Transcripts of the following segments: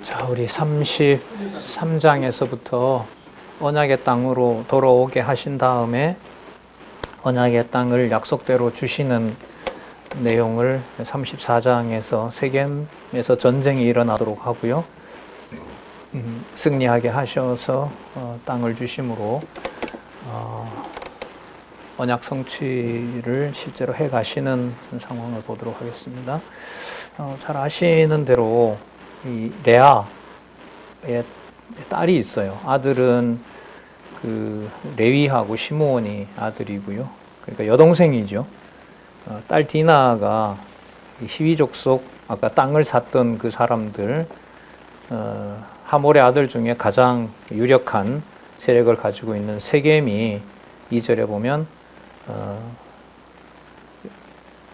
자, 우리 33장에서부터 언약의 땅으로 돌아오게 하신 다음에 언약의 땅을 약속대로 주시는 내용을 34장에서 세겜에서 전쟁이 일어나도록 하고요. 승리하게 하셔서 땅을 주심으로 언약 성취를 실제로 해 가시는 상황을 보도록 하겠습니다. 잘 아시는 대로 이 레아의 딸이 있어요. 아들은 그 레위하고 시므온이 아들이고요. 그러니까 여동생이죠. 딸 디나가 히위족 속 아까 땅을 샀던 그 사람들 하몰의 아들 중에 가장 유력한 세력을 가지고 있는 세겜이 2절에 보면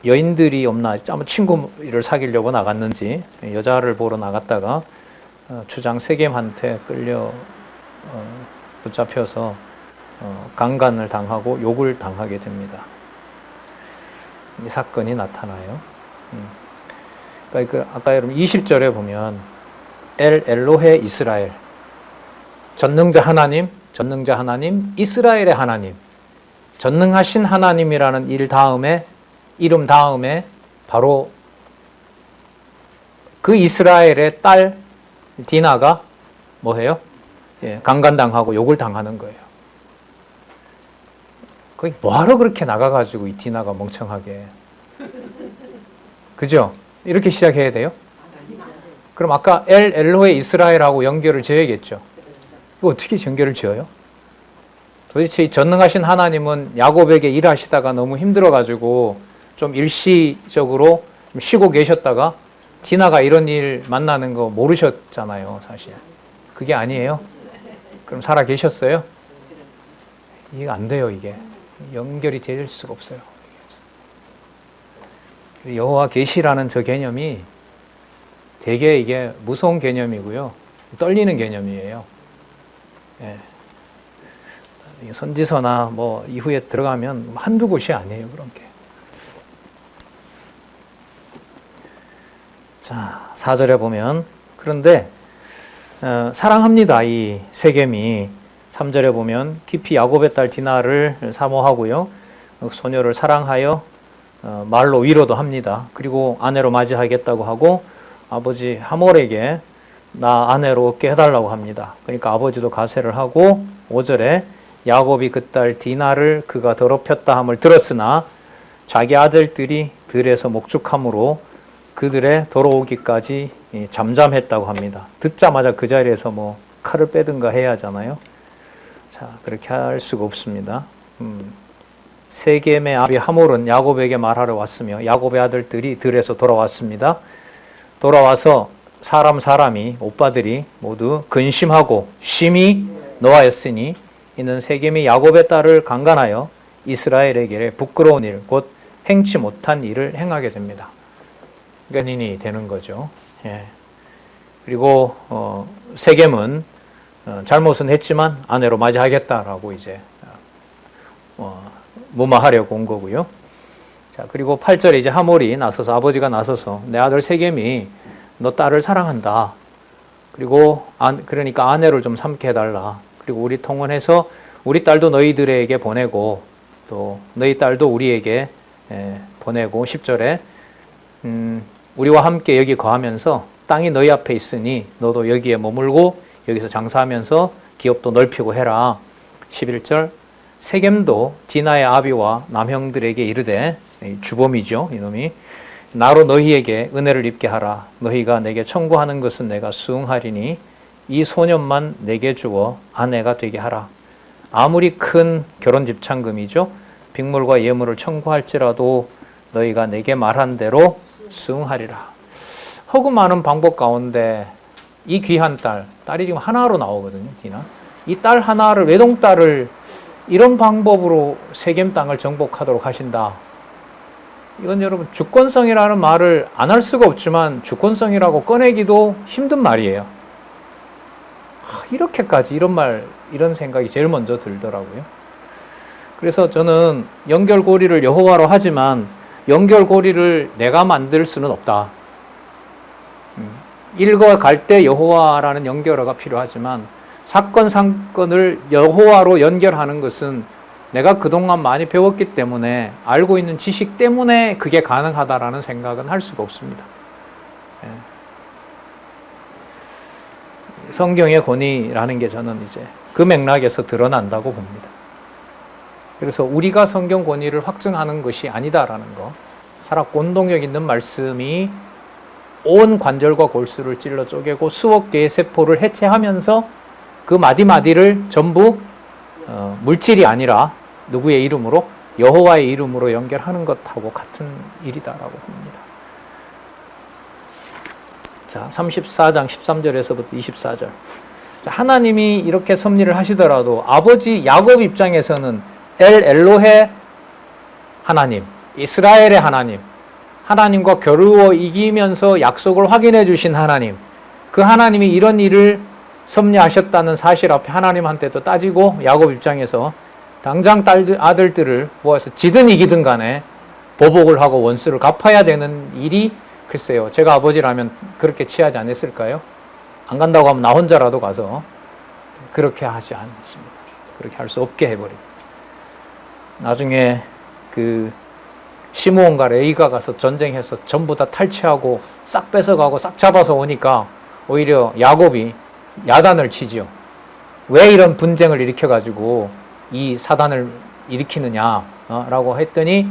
여인들이 없나 아마 친구를 사귀려고 나갔는지 여자를 보러 나갔다가 주장 세겜한테 끌려 붙잡혀서 강간을 당하고 욕을 당하게 됩니다. 이 사건이 나타나요. 그러니까 아까 여러분 20절에 보면 엘 엘로헤 이스라엘, 전능자 하나님, 이스라엘의 하나님, 전능하신 하나님이라는 이름 다음에 바로 그 이스라엘의 딸 디나가 뭐해요? 강간당하고 욕을 당하는 거예요. 거기 뭐하러 그렇게 나가가지고 이 디나가 멍청하게. 그죠? 이렇게 시작해야 돼요? 그럼 아까 엘로헤 이스라엘하고 연결을 지어야겠죠. 이거 어떻게 연결을 지어요? 도대체 이 전능하신 하나님은 야곱에게 일하시다가 너무 힘들어가지고 좀 일시적으로 쉬고 계셨다가 디나가 이런 일 만나는 거 모르셨잖아요, 사실. 그게 아니에요? 그럼 살아 계셨어요? 이게 안 돼요, 이게. 연결이 될 수가 없어요. 여호와 계시라는 저 개념이 되게 이게 무서운 개념이고요. 떨리는 개념이에요. 예. 선지서나 뭐 이후에 들어가면 한두 곳이 아니에요, 그런 게. 자, 4절에 보면 그런데 사랑합니다. 이 세겜이 3절에 보면 깊이 야곱의 딸 디나를 사모하고요. 소녀를 사랑하여 말로 위로도 합니다. 그리고 아내로 맞이하겠다고 하고 아버지 하몰에게 나 아내로 얻게 해달라고 합니다. 그러니까 아버지도 가세를 하고 5절에 야곱이 그 딸 디나를 그가 더럽혔다 함을 들었으나 자기 아들들이 들에서 목축함으로 그들의 돌아오기까지 잠잠했다고 합니다. 듣자마자 그 자리에서 뭐 칼을 빼든가 해야 하잖아요. 자, 그렇게 할 수가 없습니다. 세겜의 아비 하몰은 야곱에게 말하러 왔으며 야곱의 아들들이 들에서 돌아왔습니다. 돌아와서 사람이 오빠들이 모두 근심하고 심히 노하였으니 이는 세겜이 야곱의 딸을 강간하여 이스라엘에게 부끄러운 일, 곧 행치 못한 일을 행하게 됩니다. 연인이 되는 거죠. 예. 그리고 세겜은 잘못은 했지만 아내로 맞이하겠다라고 이제 무마하려고 온 거고요. 자, 그리고 8절에 이제 하몰이 나서서 아버지가 나서서 내 아들 세겜이 너 딸을 사랑한다. 그리고 그러니까 아내를 좀 삼게 해달라. 그리고 우리 통혼해서 우리 딸도 너희들에게 보내고 또 너희 딸도 우리에게 보내고 10절에 우리와 함께 여기 거하면서 땅이 너희 앞에 있으니 너도 여기에 머물고 여기서 장사하면서 기업도 넓히고 해라. 11절 세겜도 디나의 아비와 남형들에게 이르되 주범이죠. 이놈이 나로 너희에게 은혜를 입게 하라. 너희가 내게 청구하는 것은 내가 수응하리니 이 소년만 내게 주어 아내가 되게 하라. 아무리 큰 결혼 집착금이죠. 빅물과 예물을 청구할지라도 너희가 내게 말한 대로 수응하리라. 허구 많은 방법 가운데 이 귀한 딸이 지금 하나로 나오거든요. 디나. 이 딸 하나를, 외동딸을 이런 방법으로 세겜 땅을 정복하도록 하신다. 이건 여러분 주권성이라는 말을 안 할 수가 없지만 주권성이라고 꺼내기도 힘든 말이에요. 이렇게까지 이런 생각이 제일 먼저 들더라고요. 그래서 저는 연결고리를 여호와로 하지만 연결고리를 내가 만들 수는 없다. 읽어갈 때 여호와라는 연결어가 필요하지만 사건을 여호와로 연결하는 것은 내가 그동안 많이 배웠기 때문에 알고 있는 지식 때문에 그게 가능하다라는 생각은 할 수가 없습니다. 성경의 권위라는 게 저는 이제 그 맥락에서 드러난다고 봅니다. 그래서 우리가 성경 권위를 확증하는 것이 아니다라는 거, 살았고 운동력 있는 말씀이 온 관절과 골수를 찔러 쪼개고 수억 개의 세포를 해체하면서 그 마디마디를 전부 물질이 아니라 누구의 이름으로? 여호와의 이름으로 연결하는 것하고 같은 일이다라고 봅니다. 자, 34장 13절에서부터 24절. 자, 하나님이 이렇게 섭리를 하시더라도 아버지 야곱 입장에서는 엘로헤 하나님, 이스라엘의 하나님, 하나님과 겨루어 이기면서 약속을 확인해 주신 하나님, 그 하나님이 이런 일을 섭리하셨다는 사실 앞에 하나님한테도 따지고 야곱 입장에서 당장 아들들을 모아서 지든 이기든 간에 보복을 하고 원수를 갚아야 되는 일이 글쎄요, 제가 아버지라면 그렇게 취하지 않았을까요? 안 간다고 하면 나 혼자라도 가서 그렇게 하지 않습니다. 그렇게 할 수 없게 해버립니다. 나중에 그 시므온과 레위가 가서 전쟁해서 전부 다 탈취하고 싹 뺏어가고 싹 잡아서 오니까 오히려 야곱이 야단을 치죠. 왜 이런 분쟁을 일으켜가지고 이 사단을 일으키느냐 라고 했더니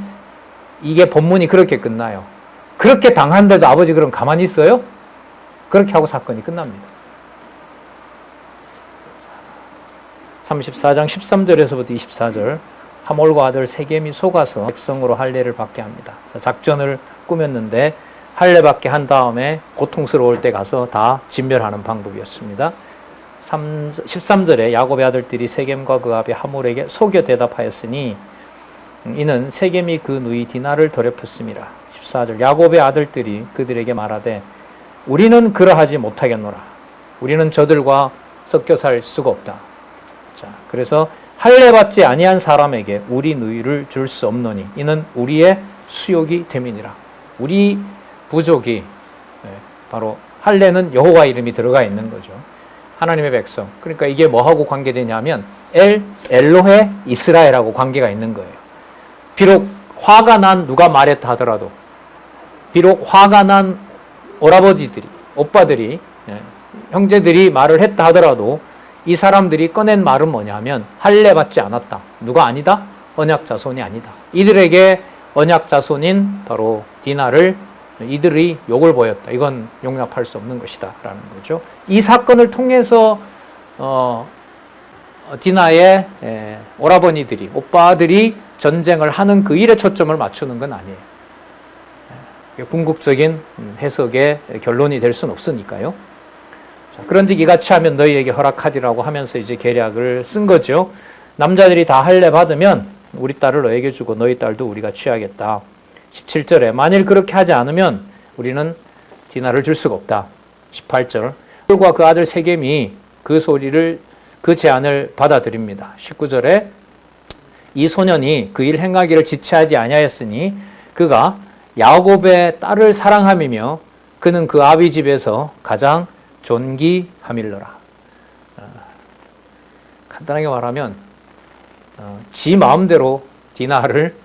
이게 본문이 그렇게 끝나요. 그렇게 당한데도 아버지 그럼 가만히 있어요? 그렇게 하고 사건이 끝납니다. 34장 13절에서부터 24절. 하몰과 아들 세겜이 속아서 백성으로 할례를 받게 합니다. 작전을 꾸몄는데 할례 받게 한 다음에 고통스러울 때 가서 다 진멸하는 방법이었습니다. 13절에 야곱의 아들들이 세겜과 그 아비 하몰에게 속여 대답하였으니 이는 세겜이 그 누이 디나를 더럽혔습니다. 14절 야곱의 아들들이 그들에게 말하되 우리는 그러하지 못하겠노라. 우리는 저들과 섞여 살 수가 없다. 자, 그래서 할례 받지 아니한 사람에게 우리 누이를 줄 수 없노니 이는 우리의 수욕이 됨이니라. 우리 부족이 바로 할례는 여호와 이름이 들어가 있는 거죠. 하나님의 백성. 그러니까 이게 뭐하고 관계되냐면 엘로헤 이스라엘하고 관계가 있는 거예요. 비록 화가 난 누가 말했다 하더라도, 비록 화가 난 오라버지들이, 오빠들이, 형제들이 말을 했다 하더라도 이 사람들이 꺼낸 말은 뭐냐면 할례 받지 않았다. 누가 아니다? 언약 자손이 아니다. 이들에게 언약 자손인 바로 디나를 이들이 욕을 보였다. 이건 용납할 수 없는 것이다 라는 거죠. 이 사건을 통해서 디나의 오라버니들이, 오빠들이 전쟁을 하는 그 일에 초점을 맞추는 건 아니에요. 궁극적인 해석의 결론이 될 수는 없으니까요. 그런즉 이같이 하면 너희에게 허락하리라고 하면서 이제 계략을 쓴 거죠. 남자들이 다 할례 받으면 우리 딸을 너에게 주고 너희 딸도 우리가 취하겠다. 17절에 만일 그렇게 하지 않으면 우리는 디나를 줄 수가 없다. 18절 과 그 아들 세겜이 그 제안을 받아들입니다. 19절에 이 소년이 그 일 행하기를 지체하지 아니하였으니 그가 야곱의 딸을 사랑함이며 그는 그 아비 집에서 가장 존귀함일러라. 간단하게 말하면 지 마음대로 디나를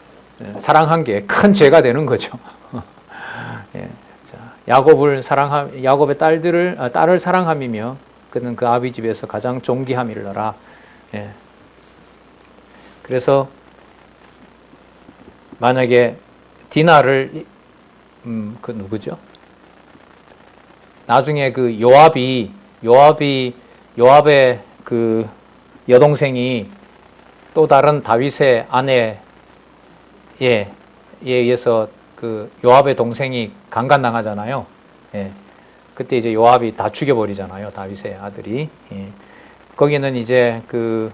사랑한 게 큰 죄가 되는 거죠. 예, 자, 야곱의 딸을 사랑함이며 그는 그 아비 집에서 가장 존귀함일러라. 예. 그래서 만약에 디나를 그 누구죠? 나중에 그 요압의 그 여동생이 또 다른 다윗의 아내에 의해서 그 요압의 동생이 강간당하잖아요. 예. 그때 이제 요압이 다 죽여버리잖아요. 다윗의 아들이. 예. 거기는 이제 그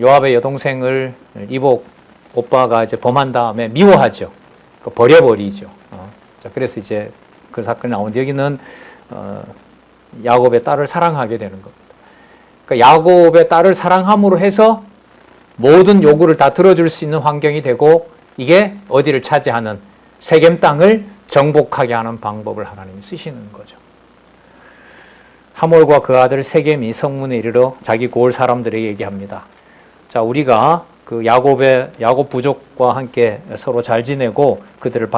요압의 여동생을 이복 오빠가 이제 범한 다음에 미워하죠. 버려버리죠. 자, 그래서 이제 그 사건이 나오는데 여기는 야곱의 딸을 사랑하게 되는 겁니다. 그러니까 야곱의 딸을 사랑함으로 해서 모든 요구를 다 들어줄 수 있는 환경이 되고 이게 어디를 차지하는 세겜 땅을 정복하게 하는 방법을 하나님이 쓰시는 거죠. 하몰과 그 아들 세겜이 성문에 이르러 자기 고을 사람들에게 얘기합니다. 자, 우리가 그 야곱 부족과 함께 서로 잘 지내고 그들을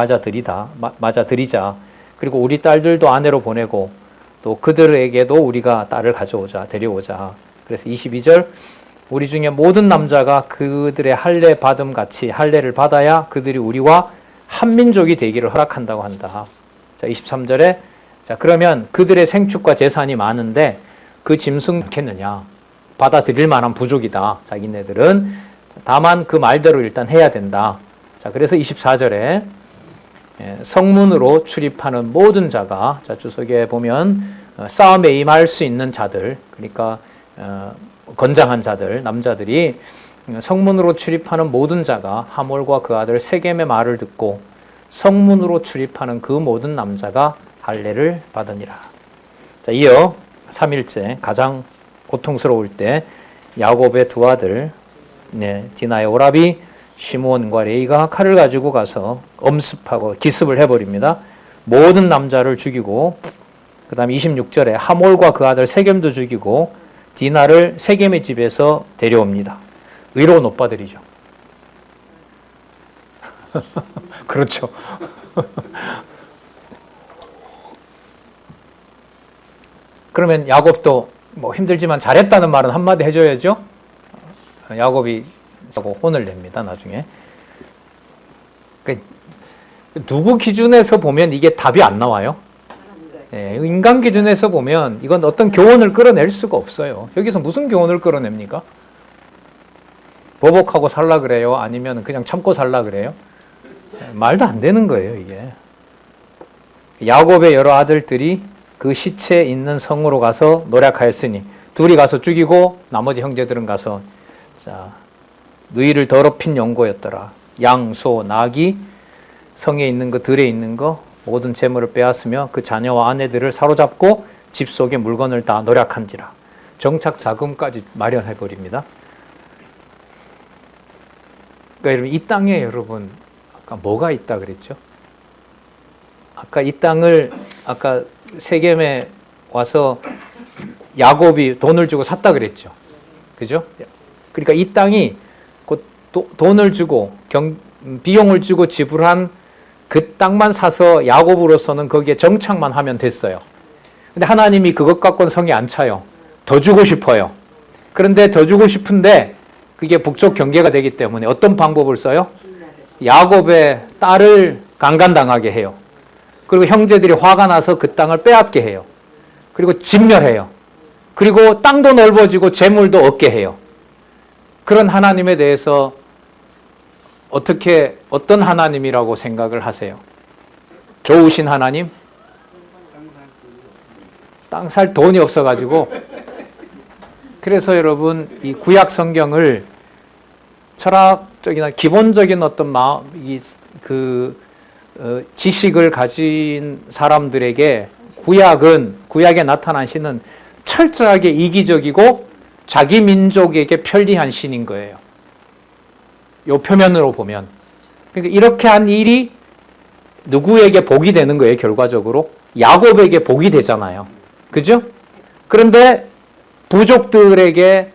맞아들이자. 그리고 우리 딸들도 아내로 보내고 또 그들에게도 우리가 딸을 데려오자. 그래서 22절, 우리 중에 모든 남자가 그들의 할례 받음 같이 할례를 받아야 그들이 우리와 한 민족이 되기를 허락한다고 한다. 자, 23절에 자, 그러면 그들의 생축과 재산이 많은데 그 짐승 겠느냐? 받아들일 만한 부족이다. 자기네들은. 다만 그 말대로 일단 해야 된다. 자, 그래서 24절에 성문으로 출입하는 모든 자가, 자, 주석에 보면 싸움에 임할 수 있는 자들, 그러니까 건장한 자들, 남자들이 성문으로 출입하는 모든 자가 하몰과 그 아들 세겜의 말을 듣고 성문으로 출입하는 그 모든 남자가 할례를 받으니라. 자, 이어 3일째 가장 고통스러울 때 야곱의 두 아들 디나의 오라비 시므온과 레이가 칼을 가지고 가서 엄습하고 기습을 해버립니다. 모든 남자를 죽이고 그 다음에 26절에 하몰과 그 아들 세겜도 죽이고 디나를 세겜의 집에서 데려옵니다. 의로운 오빠들이죠. 그렇죠. 그러면 야곱도 뭐 힘들지만 잘했다는 말은 한마디 해줘야죠. 야곱이 혼을 냅니다. 나중에. 그러니까 누구 기준에서 보면 이게 답이 안 나와요. 인간 기준에서 보면 이건 어떤 교훈을 끌어낼 수가 없어요. 여기서 무슨 교훈을 끌어냅니까? 보복하고 살라 그래요? 아니면 그냥 참고 살라 그래요? 말도 안 되는 거예요, 이게. 야곱의 여러 아들들이 그 시체 있는 성으로 가서 노력하였으니 둘이 가서 죽이고 나머지 형제들은 가서 자, 누이를 더럽힌 연고였더라. 양, 소, 낙이 성에 있는 거, 들에 있는 거 모든 재물을 빼앗으며 그 자녀와 아내들을 사로잡고 집 속의 물건을 다 노력한지라. 정착 자금까지 마련해 버립니다. 그러니까 여러분 이 땅에 여러분 아까 뭐가 있다 그랬죠? 아까 이 땅을 아까 세겜에 와서 야곱이 돈을 주고 샀다 그랬죠. 그죠? 그러니까 이 땅이 곧 돈을 주고 비용을 주고 지불한 그 땅만 사서 야곱으로서는 거기에 정착만 하면 됐어요. 근데 하나님이 그것 갖고는 성이 안 차요. 더 주고 싶어요. 그런데 더 주고 싶은데 그게 북쪽 경계가 되기 때문에 어떤 방법을 써요? 야곱의 딸을 강간당하게 해요. 그리고 형제들이 화가 나서 그 땅을 빼앗게 해요. 그리고 진멸해요. 그리고 땅도 넓어지고 재물도 얻게 해요. 그런 하나님에 대해서 어떤 하나님이라고 생각을 하세요? 좋으신 하나님? 땅 살 돈이 없어가지고. 그래서 여러분 이 구약 성경을 철학적이나 기본적인 어떤 지식을 가진 사람들에게 구약에 나타난 신은 철저하게 이기적이고 자기 민족에게 편리한 신인 거예요. 요 표면으로 보면. 그러니까 이렇게 한 일이 누구에게 복이 되는 거예요, 결과적으로? 야곱에게 복이 되잖아요. 그죠? 그런데 부족들에게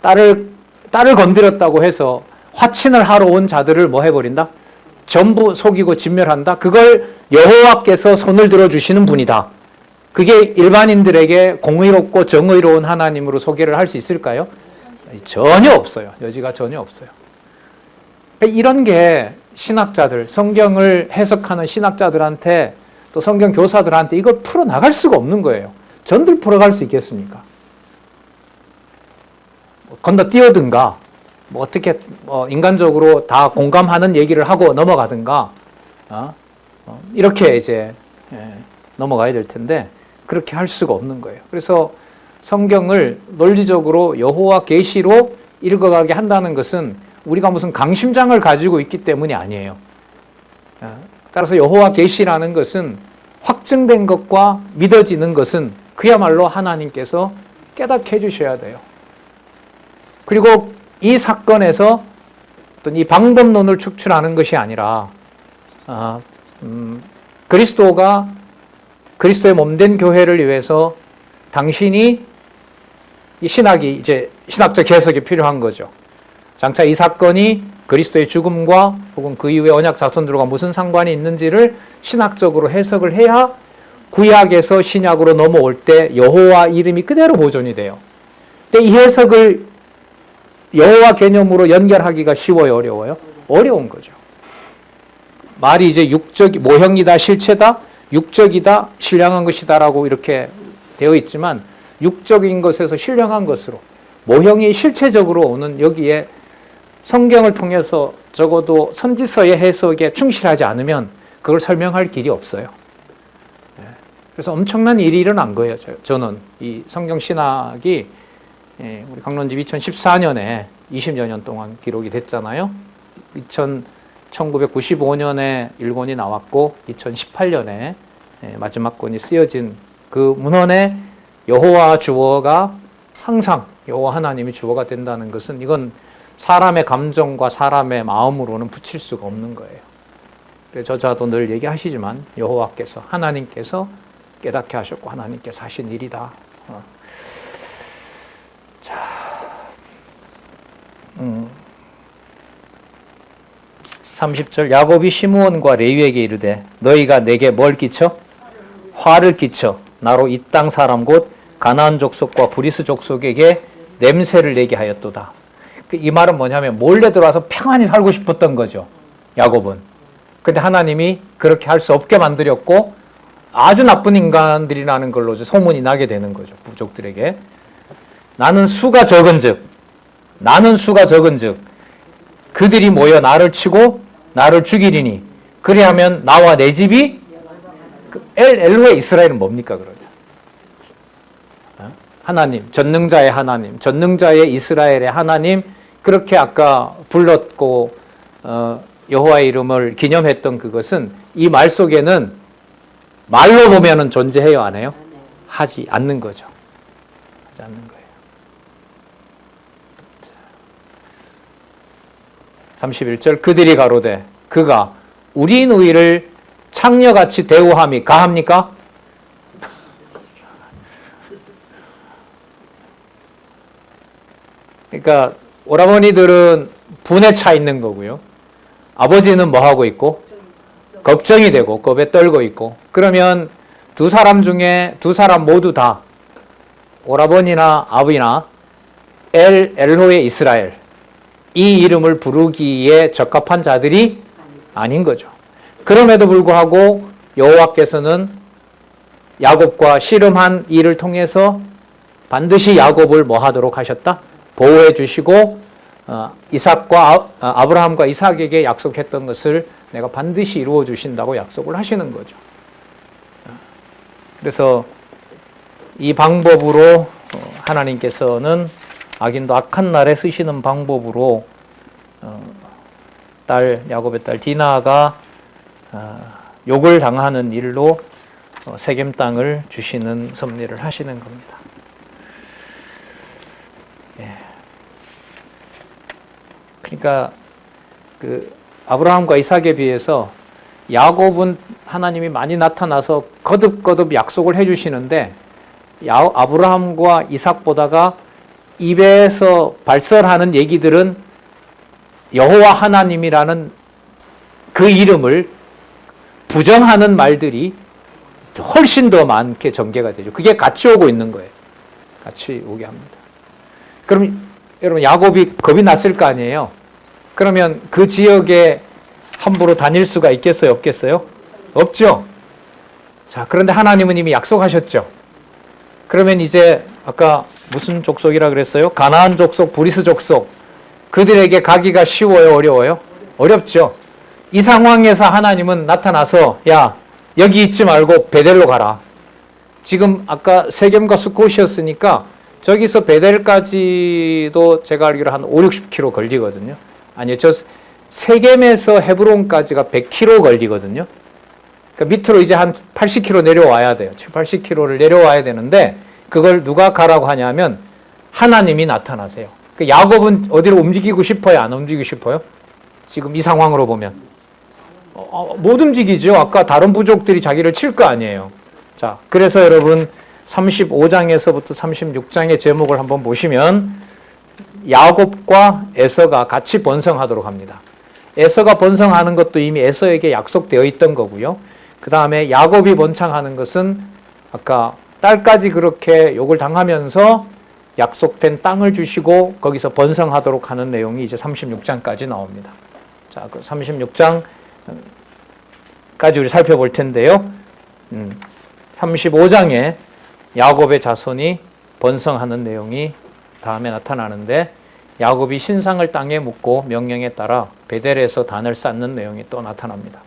딸을 건드렸다고 해서 화친을 하러 온 자들을 뭐 해버린다? 전부 속이고 진멸한다. 그걸 여호와께서 손을 들어주시는 분이다. 그게 일반인들에게 공의롭고 정의로운 하나님으로 소개를 할 수 있을까요? 전혀 없어요. 여지가 전혀 없어요. 이런 게 신학자들, 성경을 해석하는 신학자들한테 또 성경 교사들한테 이걸 풀어나갈 수가 없는 거예요. 전들 풀어갈 수 있겠습니까? 건너뛰어든가 뭐 어떻게 인간적으로 다 공감하는 얘기를 하고 넘어가든가 이렇게 이제 넘어가야 될 텐데 그렇게 할 수가 없는 거예요. 그래서 성경을 논리적으로 여호와 계시로 읽어가게 한다는 것은 우리가 무슨 강심장을 가지고 있기 때문이 아니에요. 따라서 여호와 계시라는 것은 확증된 것과 믿어지는 것은 그야말로 하나님께서 깨닫게 해주셔야 돼요. 그리고 이 사건에서 어떤 이 방법론을 축출하는 것이 아니라 그리스도가 그리스도의 몸된 교회를 위해서 당신이 이 신학이 이제 신학적 해석이 필요한 거죠. 장차 이 사건이 그리스도의 죽음과 혹은 그 이후에 언약 자손들과 무슨 상관이 있는지를 신학적으로 해석을 해야 구약에서 신약으로 넘어올 때 여호와 이름이 그대로 보존이 돼요. 근데 이 해석을 여호와 개념으로 연결하기가 쉬워요, 어려워요? 어려운 거죠. 말이 이제 육적, 모형이다, 실체다, 육적이다, 신령한 것이다라고 이렇게 되어 있지만 육적인 것에서 신령한 것으로 모형이 실체적으로 오는 여기에 성경을 통해서 적어도 선지서의 해석에 충실하지 않으면 그걸 설명할 길이 없어요. 그래서 엄청난 일이 일어난 거예요. 저는 이 성경 신학이 우리 강론집 2014년에 20여 년 동안 기록이 됐잖아요. 1995년에 1권이 나왔고 2018년에 마지막 권이 쓰여진 그 문헌에 여호와 주어가 항상 여호와 하나님이 주어가 된다는 것은 이건 사람의 감정과 사람의 마음으로는 붙일 수가 없는 거예요. 그래서 저자도 늘 얘기하시지만 여호와께서 하나님께서 깨닫게 하셨고 하나님께서 하신 일이다. 자, 30절 야곱이 시므온과 레위에게 이르되 너희가 내게 뭘 끼쳐? 화를 끼쳐 나로 이 땅 사람 곧 가나안 족속과 브리스 족속에게 냄새를 내게 하였도다. 이 말은 뭐냐면 몰래 들어와서 평안히 살고 싶었던 거죠. 야곱은. 근데 하나님이 그렇게 할 수 없게 만들었고 아주 나쁜 인간들이라는 걸로 소문이 나게 되는 거죠. 부족들에게. 나는 수가 적은즉 그들이 모여 나를 치고 나를 죽이리니 그리하면 나와 내 집이 엘로의 이스라엘은 뭡니까 그러냐? 하나님, 전능자의 하나님, 전능자의 이스라엘의 하나님 그렇게 아까 불렀고 여호와의 이름을 기념했던 그것은 이 말 속에는 말로 보면은 존재해요, 안 해요? 하지 않는 거죠. 하지 않는 거예요. 31절 그들이 가로되 그가 우리 누이를 창녀같이 대우함이 가합니까? 그러니까 오라버니들은 분에 차 있는 거고요. 아버지는 뭐 하고 있고? 걱정이 되고 겁에 떨고 있고. 그러면 두 사람 중에 두 사람 모두 다 오라버니나 아버지나 엘로의 이스라엘 이 이름을 부르기에 적합한 자들이 아닌 거죠. 그럼에도 불구하고 여호와께서는 야곱과 씨름한 일을 통해서 반드시 야곱을 뭐 하도록 하셨다? 보호해 주시고 이삭과 아브라함과 이삭에게 약속했던 것을 내가 반드시 이루어 주신다고 약속을 하시는 거죠. 그래서 이 방법으로 하나님께서는 악인도 악한 날에 쓰시는 방법으로 야곱의 딸 디나가 욕을 당하는 일로 세겜 땅을 주시는 섭리를 하시는 겁니다. 그러니까 그 아브라함과 이삭에 비해서 야곱은 하나님이 많이 나타나서 거듭거듭 약속을 해주시는데 아브라함과 이삭보다가 입에서 발설하는 얘기들은 여호와 하나님이라는 그 이름을 부정하는 말들이 훨씬 더 많게 전개가 되죠. 그게 같이 오고 있는 거예요. 같이 오게 합니다. 그럼 여러분 야곱이 겁이 났을 거 아니에요. 그러면 그 지역에 함부로 다닐 수가 있겠어요? 없겠어요? 없죠. 자, 그런데 하나님은 이미 약속하셨죠. 그러면 이제 아까 무슨 족속이라 그랬어요? 가나안 족속, 브리스 족속. 그들에게 가기가 쉬워요? 어려워요? 어렵죠. 이 상황에서 하나님은 나타나서 야, 여기 있지 말고 베델로 가라. 지금 아까 세겜과 수콧이었으니까 저기서 베델까지도 제가 알기로 한 5, 60km 걸리거든요. 아니요, 저 세겜에서 헤브론까지가 100km 걸리거든요. 그러니까 밑으로 이제 한 80km 내려와야 돼요. 80km를 내려와야 되는데 그걸 누가 가라고 하냐면 하나님이 나타나세요. 그 야곱은 어디로 움직이고 싶어요? 안 움직이고 싶어요? 지금 이 상황으로 보면 못 움직이죠. 아까 다른 부족들이 자기를 칠 거 아니에요. 자, 그래서 여러분 35장에서부터 36장의 제목을 한번 보시면 야곱과 에서가 같이 번성하도록 합니다. 에서가 번성하는 것도 이미 에서에게 약속되어 있던 거고요. 그 다음에 야곱이 번창하는 것은 아까 딸까지 그렇게 욕을 당하면서 약속된 땅을 주시고 거기서 번성하도록 하는 내용이 이제 36장까지 나옵니다. 자, 그 36장까지 우리 살펴볼 텐데요. 35장에 야곱의 자손이 번성하는 내용이 다음에 나타나는데 야곱이 신상을 땅에 묻고 명령에 따라 베델에서 단을 쌓는 내용이 또 나타납니다.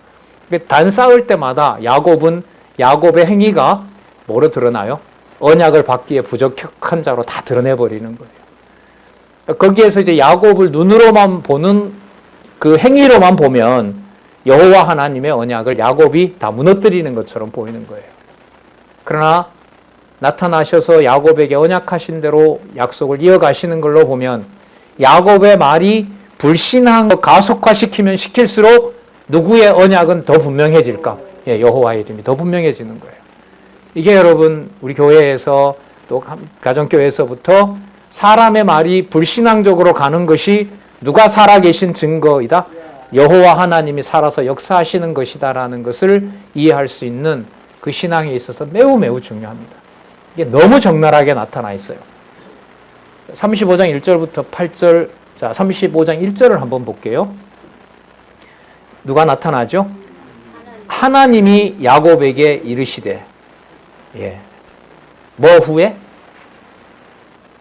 단 쌓을 때마다 야곱의 행위가 뭐로 드러나요? 언약을 받기에 부적격한 자로 다 드러내버리는 거예요. 거기에서 이제 야곱을 눈으로만 보는 그 행위로만 보면 여호와 하나님의 언약을 야곱이 다 무너뜨리는 것처럼 보이는 거예요. 그러나 나타나셔서 야곱에게 언약하신 대로 약속을 이어가시는 걸로 보면 야곱의 말이 불신앙을 가속화시키면 시킬수록 누구의 언약은 더 분명해질까? 여호와의 이름이 더 분명해지는 거예요. 이게 여러분 우리 교회에서 또 가정교회에서부터 사람의 말이 불신앙적으로 가는 것이 누가 살아계신 증거이다? 여호와 하나님이 살아서 역사하시는 것이다라는 것을 이해할 수 있는 그 신앙에 있어서 매우 매우 중요합니다. 이게 너무 적나라하게 나타나 있어요. 35장 1절부터 8절, 자 35장 1절을 한번 볼게요. 누가 나타나죠? 하나님이 야곱에게 이르시되, 뭐 후에?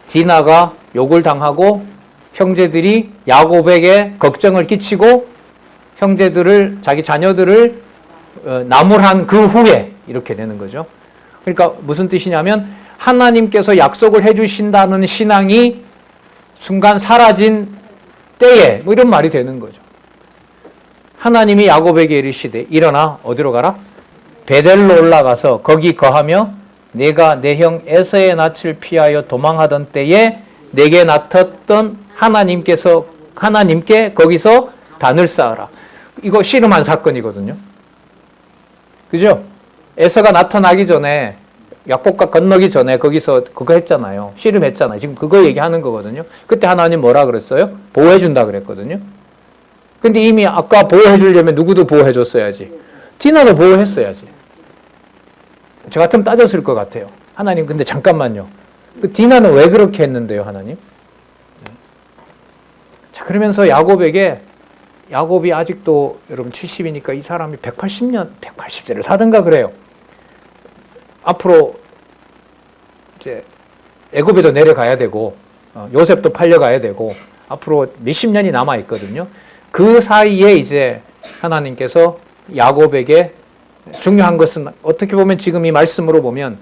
디나가 욕을 당하고 형제들이 야곱에게 걱정을 끼치고 형제들을, 자기 자녀들을 나무란 그 후에 이렇게 되는 거죠. 그러니까 무슨 뜻이냐면 하나님께서 약속을 해주신다는 신앙이 순간 사라진 때에 뭐 이런 말이 되는 거죠. 하나님이 야곱에게 이르시되 일어나 어디로 가라? 베델로 올라가서 거기 거하며 내가 내 형 에서의 낯을 피하여 도망하던 때에 내게 나타났던 하나님께 거기서 단을 쌓으라. 이거 씨름한 사건이거든요. 그죠? 에서가 나타나기 전에 약복과 건너기 전에 거기서 그거 했잖아요. 씨름했잖아요. 지금 그거 얘기하는 거거든요. 그때 하나님 뭐라 그랬어요? 보호해준다 그랬거든요. 근데 이미 아까 보호해주려면 누구도 보호해줬어야지. 디나도 보호했어야지. 저 같으면 따졌을 것 같아요. 하나님 근데 잠깐만요. 그 디나는 왜 그렇게 했는데요, 하나님? 자, 그러면서 야곱이 아직도 여러분 70이니까 이 사람이 180세를 사든가 그래요. 앞으로 이제 애굽에도 내려가야 되고 요셉도 팔려가야 되고 앞으로 몇십 년이 남아 있거든요. 그 사이에 이제 하나님께서 야곱에게 중요한 것은 어떻게 보면 지금 이 말씀으로 보면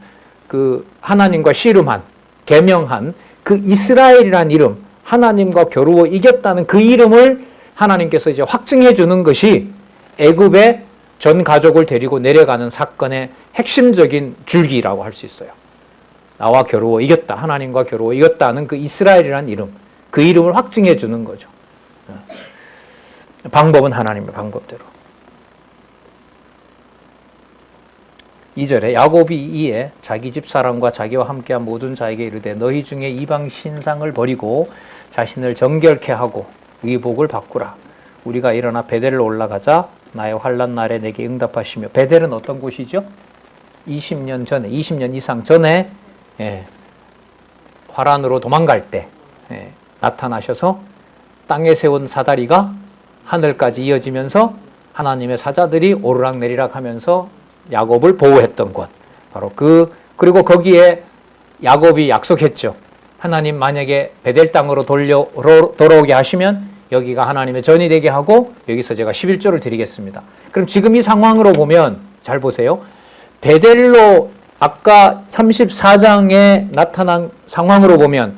그 하나님과 씨름한 계명한 그 이스라엘이라는 이름, 하나님과 겨루어 이겼다는 그 이름을 하나님께서 이제 확증해 주는 것이 애굽의 전 가족을 데리고 내려가는 사건의 핵심적인 줄기라고 할 수 있어요. 나와 겨루어 이겼다. 하나님과 겨루어 이겼다는 그 이스라엘이라는 이름, 그 이름을 확증해 주는 거죠. 방법은 하나님의 방법대로. 2절에 야곱이 이에 자기 집 사람과 자기와 함께한 모든 자에게 이르되 너희 중에 이방 신상을 버리고 자신을 정결케 하고 의복을 바꾸라. 우리가 일어나 베델로 올라가자. 나의 환난 날에 내게 응답하시며. 베델은 어떤 곳이죠? 20년 전에, 20년 이상 전에 화란으로 도망갈 때 나타나셔서 땅에 세운 사다리가 하늘까지 이어지면서 하나님의 사자들이 오르락내리락 하면서 야곱을 보호했던 곳. 바로 그리고 거기에 야곱이 약속했죠. 하나님 만약에 베델 땅으로 돌아오게 하시면 여기가 하나님의 전이 되게 하고 여기서 제가 11조를 드리겠습니다. 그럼 지금 이 상황으로 보면 잘 보세요. 베델로 아까 34장에 나타난 상황으로 보면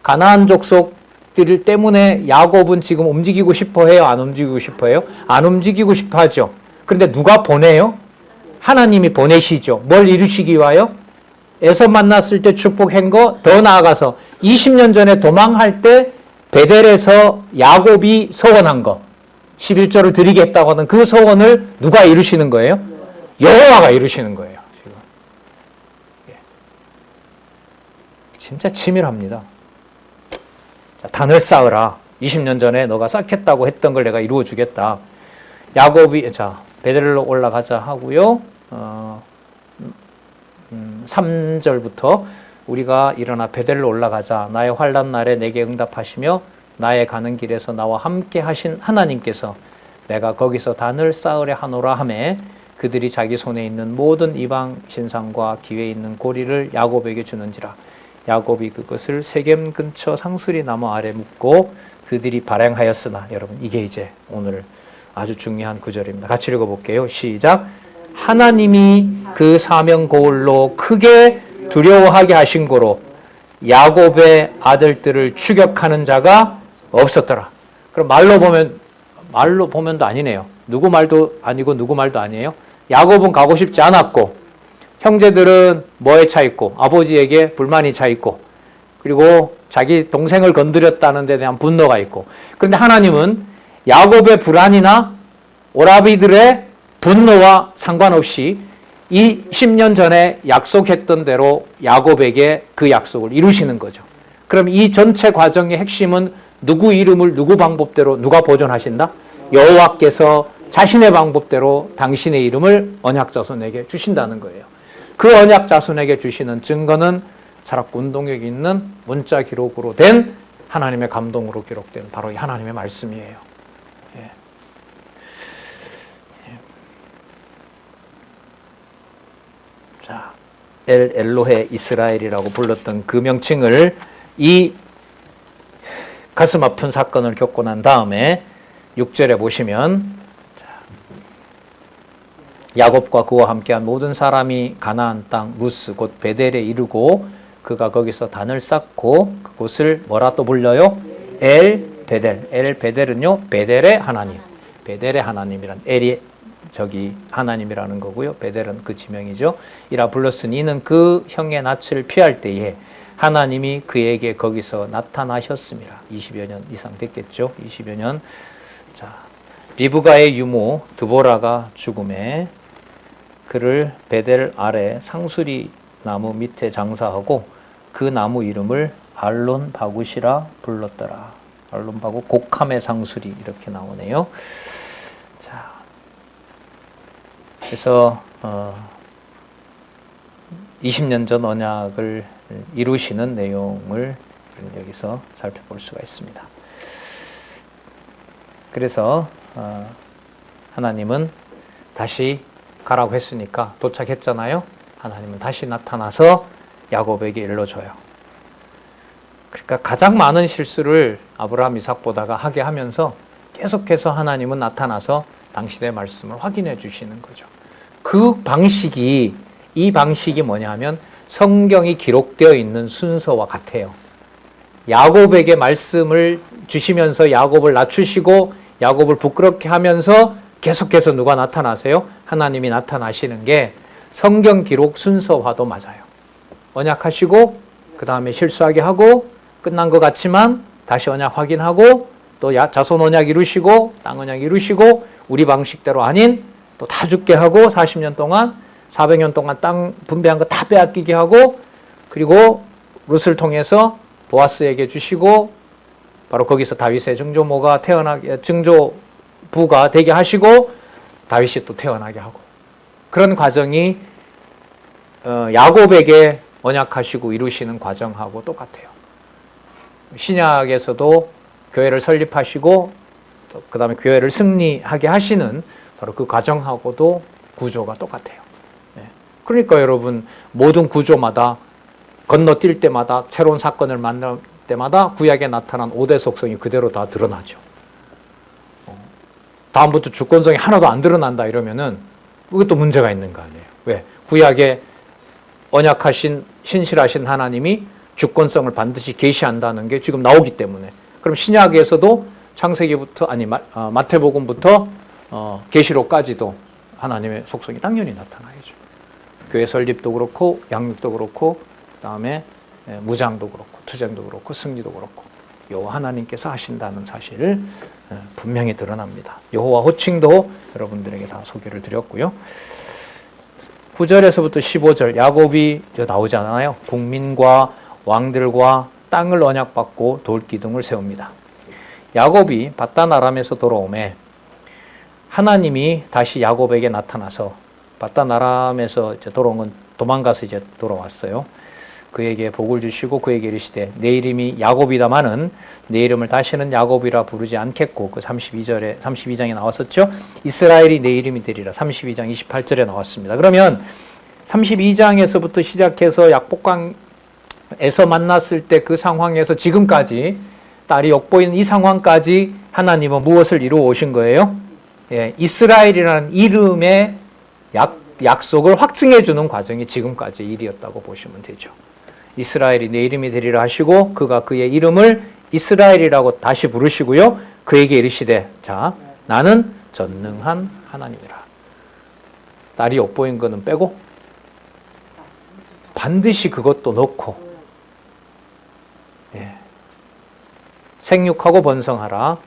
가나안 족속들 때문에 야곱은 지금 움직이고 싶어 해요? 안 움직이고 싶어 해요? 안 움직이고 싶어 하죠. 그런데 누가 보내요? 하나님이 보내시죠. 뭘 이루시기 위하여? 에서 만났을 때 축복한 거, 더 나아가서 20년 전에 도망할 때 베델에서 야곱이 서원한 거, 11조를 드리겠다고 하는 그 서원을 누가 이루시는 거예요? 여호와가 이루시는 거예요. 지금. 진짜 치밀합니다. 자, 단을 쌓으라. 20년 전에 너가 쌓겠다고 했던 걸 내가 이루어 주겠다. 야곱이 자 베델로 올라가자 하고요. 3절부터 우리가 일어나 베델로 올라가자. 나의 환난 날에 내게 응답하시며 나의 가는 길에서 나와 함께 하신 하나님께서 내가 거기서 단을 쌓으려 하노라 하매 그들이 자기 손에 있는 모든 이방 신상과 기회에 있는 고리를 야곱에게 주는지라. 야곱이 그것을 세겜 근처 상수리 나무 아래 묻고 그들이 발행하였으나 여러분 이게 이제 오늘 아주 중요한 구절입니다. 같이 읽어볼게요. 시작. 하나님이 그 사명 고울로 크게 두려워하게 하신 고로 야곱의 아들들을 추격하는 자가 없었더라. 그럼 말로 보면도 아니네요. 누구 말도 아니고 누구 말도 아니에요. 야곱은 가고 싶지 않았고 형제들은 뭐에 차 있고 아버지에게 불만이 차 있고 그리고 자기 동생을 건드렸다는 데 대한 분노가 있고 그런데 하나님은 야곱의 불안이나 오라비들의 분노와 상관없이 이 10년 전에 약속했던 대로 야곱에게 그 약속을 이루시는 거죠. 그럼 이 전체 과정의 핵심은 누구 이름을 누구 방법대로 누가 보존하신다? 여호와께서 자신의 방법대로 당신의 이름을 언약 자손에게 주신다는 거예요. 그 언약 자손에게 주시는 증거는 사락운동역에 있는 문자 기록으로 된 하나님의 감동으로 기록된 바로 이 하나님의 말씀이에요. 예. 자, 엘로헤 이스라엘이라고 불렀던 그 명칭을 이 가슴 아픈 사건을 겪고 난 다음에 6절에 보시면 야곱과 그와 함께한 모든 사람이 가나안 땅 루스 곧 베델에 이르고 그가 거기서 단을 쌓고 그곳을 뭐라 또 불려요? 엘 베델은요 베델의 하나님, 베델의 하나님이란 엘이 저기 하나님이라는 거고요. 베델은 그 지명이죠. 이라 불렀으니 이는 그 형의 낯을 피할 때에 하나님이 그에게 거기서 나타나셨습니다. 20여 년 이상 됐겠죠. 20여 년. 자, 리브가의 유모 드보라가 죽음에 그를 베델 아래 상수리 나무 밑에 장사하고 그 나무 이름을 알론 바굿이라 불렀더라. 알론 바굿 곡함의 상수리 이렇게 나오네요. 자, 그래서 20년 전 언약을 이루시는 내용을 여기서 살펴볼 수가 있습니다. 그래서 하나님은 다시 가라고 했으니까 도착했잖아요. 하나님은 다시 나타나서 야곱에게 일러줘요. 그러니까 가장 많은 실수를 아브라함 이삭보다가 하게 하면서 계속해서 하나님은 나타나서 당신의 말씀을 확인해 주시는 거죠. 이 방식이 뭐냐 하면 성경이 기록되어 있는 순서와 같아요. 야곱에게 말씀을 주시면서 야곱을 낮추시고 야곱을 부끄럽게 하면서 계속해서 누가 나타나세요? 하나님이 나타나시는 게 성경 기록 순서와도 맞아요. 언약하시고 그 다음에 실수하게 하고 끝난 것 같지만 다시 언약 확인하고 또 자손 언약 이루시고 땅 언약 이루시고 우리 방식대로 아닌 또 다 죽게 하고 40년 동안 400년 동안 땅 분배한 거 다 빼앗기게 하고 그리고 룻을 통해서 보아스에게 주시고 바로 거기서 다윗의 증조부가 되게 하시고 다윗이 또 태어나게 하고 그런 과정이 야곱에게 언약하시고 이루시는 과정하고 똑같아요. 신약에서도 교회를 설립하시고 그 다음에 교회를 승리하게 하시는 바로 그 과정하고도 구조가 똑같아요. 그러니까 여러분 모든 구조마다 건너뛸 때마다 새로운 사건을 만날 때마다 구약에 나타난 5대 속성이 그대로 다 드러나죠. 다음부터 주권성이 하나도 안 드러난다 이러면은 그것도 문제가 있는 거 아니에요. 왜? 구약에 언약하신 신실하신 하나님이 주권성을 반드시 계시한다는 게 지금 나오기 때문에 그럼 신약에서도 창세기부터 마태복음부터 계시록까지도 하나님의 속성이 당연히 나타나야죠. 교회 설립도 그렇고 양육도 그렇고 그다음에 무장도 그렇고 투쟁도 그렇고 승리도 그렇고 여호와 하나님께서 하신다는 사실을 분명히 드러납니다. 여호와 호칭도 여러분들에게 다 소개를 드렸고요. 9절에서부터 15절 야곱이 나오지 않아요. 국민과 왕들과 땅을 언약받고 돌기둥을 세웁니다. 야곱이 밧단 아람에서 돌아오매 하나님이 다시 야곱에게 나타나서, 밧단 아람에서 이제 돌아온 건 도망가서 이제 돌아왔어요. 그에게 복을 주시고 그에게 이르시되 내 이름이 야곱이다마는 내 이름을 다시는 야곱이라 부르지 않겠고, 그 32장에 나왔었죠. 이스라엘이 내 이름이 되리라. 32장 28절에 나왔습니다. 그러면 32장에서부터 시작해서 약복강에서 만났을 때 그 상황에서 지금까지 딸이 엿보이는 이 상황까지 하나님은 무엇을 이루어 오신 거예요? 예, 이스라엘이라는 이름의 약속을 확증해 주는 과정이 지금까지 일이었다고 보시면 되죠. 이스라엘이 내 이름이 되리라 하시고 그가 그의 이름을 이스라엘이라고 다시 부르시고요. 그에게 이르시되 자 나는 전능한 하나님이라. 딸이 엿보인 거는 빼고 반드시 그것도 넣고, 예. 생육하고 번성하라.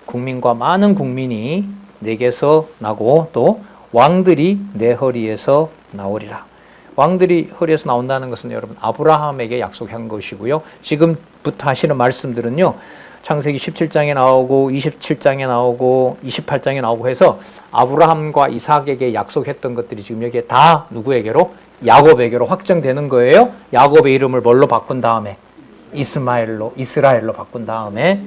국민과 많은 국민이 내게서 나고 또 왕들이 내 허리에서 나오리라. 왕들이 허리에서 나온다는 것은 여러분 아브라함에게 약속한 것이고요. 지금부터 하시는 말씀들은요. 창세기 17장에 나오고 27장에 나오고 28장에 나오고 해서 아브라함과 이삭에게 약속했던 것들이 지금 여기에 다 누구에게로? 야곱에게로 확정되는 거예요. 야곱의 이름을 뭘로 바꾼 다음에? 이스라엘로 바꾼 다음에.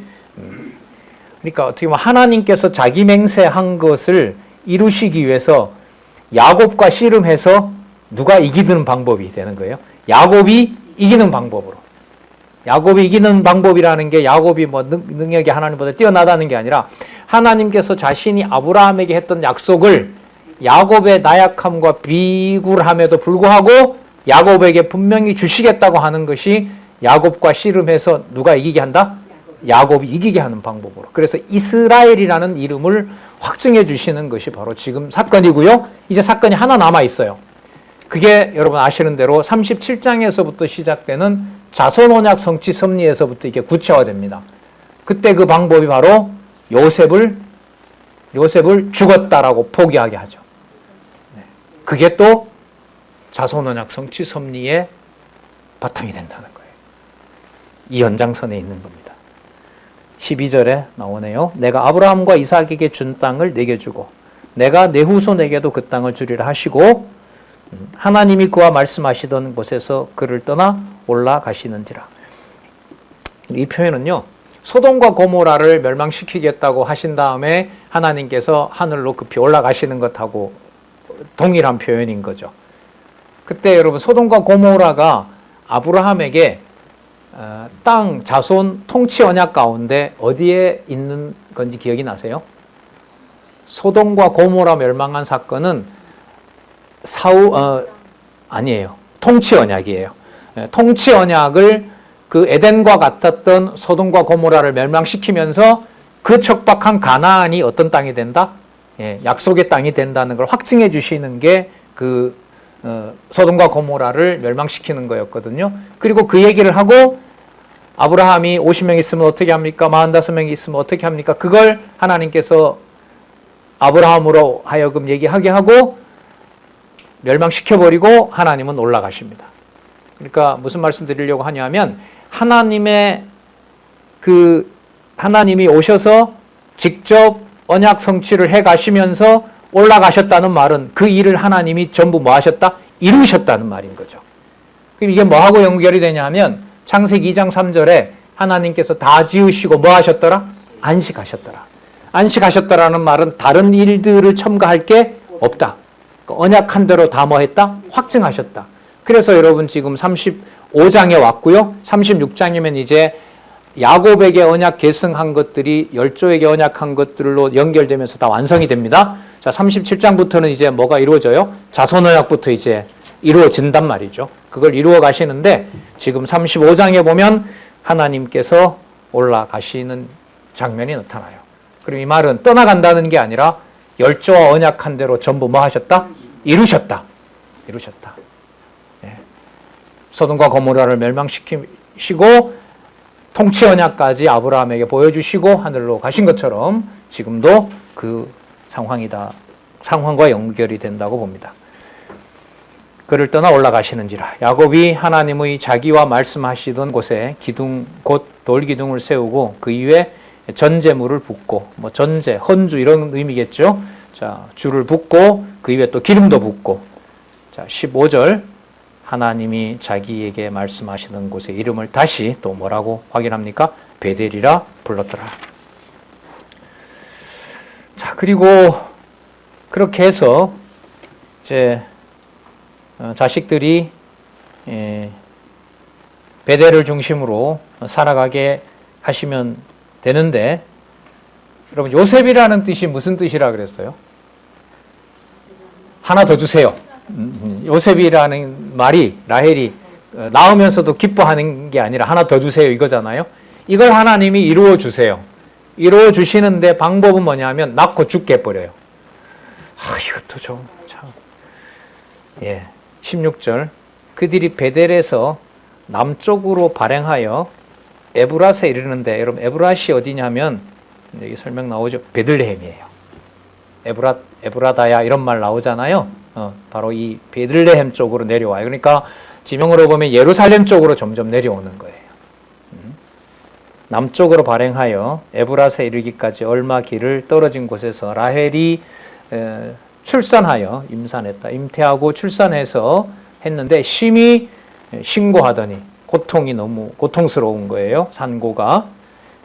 그러니까 어떻게 보면 하나님께서 자기 맹세한 것을 이루시기 위해서 야곱과 씨름해서 누가 이기는 방법이 되는 거예요. 야곱이 이기는 방법으로. 야곱이 이기는 방법이라는 게 야곱이 뭐 능력이 하나님보다 뛰어나다는 게 아니라 하나님께서 자신이 아브라함에게 했던 약속을 야곱의 나약함과 비굴함에도 불구하고 야곱에게 분명히 주시겠다고 하는 것이 야곱과 씨름해서 누가 이기게 한다? 야곱이 이기게 하는 방법으로. 그래서 이스라엘이라는 이름을 확증해 주시는 것이 바로 지금 사건이고요. 이제 사건이 하나 남아 있어요. 그게 여러분 아시는 대로 37장에서부터 시작되는 자손언약 성취 섭리에서부터 이게 구체화됩니다. 그때 그 방법이 바로 요셉을 죽었다라고 포기하게 하죠. 그게 또 자손언약 성취 섭리의 바탕이 된다는 거예요. 이 연장선에 있는 겁니다. 12절에 나오네요. 내가 아브라함과 이삭에게 준 땅을 내게 주고 내가 내 후손에게도 그 땅을 주리라 하시고 하나님이 그와 말씀하시던 곳에서 그를 떠나 올라가시는지라. 이 표현은요. 소돔과 고모라를 멸망시키겠다고 하신 다음에 하나님께서 하늘로 급히 올라가시는 것하고 동일한 표현인 거죠. 그때 여러분 소돔과 고모라가 아브라함에게 땅, 자손, 통치 언약 가운데 어디에 있는 건지 기억이 나세요? 소돔과 고모라 멸망한 사건은 아니에요. 통치 언약이에요. 통치 언약을 그 에덴과 같았던 소돔과 고모라를 멸망시키면서 그 척박한 가나안이 어떤 땅이 된다? 약속의 땅이 된다는 걸 확증해 주시는 게 그 소돔과 고모라를 멸망시키는 거였거든요. 그리고 그 얘기를 하고 아브라함이 50명 있으면 어떻게 합니까? 45명이 있으면 어떻게 합니까? 그걸 하나님께서 아브라함으로 하여금 얘기하게 하고 멸망시켜버리고 하나님은 올라가십니다. 그러니까 무슨 말씀 드리려고 하냐면 하나님이 오셔서 직접 언약 성취를 해 가시면서 올라가셨다는 말은 그 일을 하나님이 전부 뭐 하셨다? 이루셨다는 말인 거죠. 그럼 이게 뭐하고 연결이 되냐면 창세기 2장 3절에 하나님께서 다 지으시고 뭐 하셨더라? 안식하셨더라. 안식하셨더라는 말은 다른 일들을 첨가할 게 없다. 언약한 대로 다 뭐 했다? 확증하셨다. 그래서 여러분 지금 35장에 왔고요. 36장이면 이제 야곱에게 언약 계승한 것들이 열조에게 언약한 것들로 연결되면서 다 완성이 됩니다. 자, 37장부터는 이제 뭐가 이루어져요? 자손 언약부터 이제 이루어진단 말이죠. 그걸 이루어 가시는데 지금 35장에 보면 하나님께서 올라가시는 장면이 나타나요. 그럼 이 말은 떠나간다는 게 아니라 열조와 언약한 대로 전부 뭐 하셨다? 이루셨다. 예. 소돔과 고모라를 멸망시키시고 통치 언약까지 아브라함에게 보여주시고 하늘로 가신 것처럼 지금도 그 상황과 연결이 된다고 봅니다. 그를 떠나 올라가시는지라. 야곱이 하나님의 자기와 말씀하시던 곳에 기둥 곧 돌기둥을 세우고 그 위에 전제물을 붓고 전제, 헌주 이런 의미겠죠. 자, 줄을 붓고 그 위에 또 기름도 붓고. 자, 15절 하나님이 자기에게 말씀하시던 곳의 이름을 다시 또 뭐라고 확인합니까? 베델이라 불렀더라. 자, 그리고 그렇게 해서 이제 자식들이 베델을 중심으로 살아가게 하시면 되는데, 여러분 요셉이라는 뜻이 무슨 뜻이라 그랬어요? 하나 더 주세요. 요셉이라는 말이 라헬이 낳으면서도 기뻐하는 게 아니라 하나 더 주세요 이거잖아요. 이걸 하나님이 이루어 주세요. 이루어 주시는데 방법은 뭐냐면 낳고 죽게 해버려요. 이것도 좀 참. 16절 그들이 베델에서 남쪽으로 발행하여 에브랏에 이르는데, 여러분 에브랏이 어디냐면 여기 설명 나오죠. 베들레헴이에요. 에브라다야 이런 말 나오잖아요. 바로 이 베들레헴 쪽으로 내려와요. 그러니까 지명으로 보면 예루살렘 쪽으로 점점 내려오는 거예요. 남쪽으로 발행하여 에브랏에 이르기까지 얼마 길을 떨어진 곳에서 라헬이 출산하여 임산했다. 잉태하고 출산해서 했는데 심히 신고하더니 고통이 너무 고통스러운 거예요. 산고가.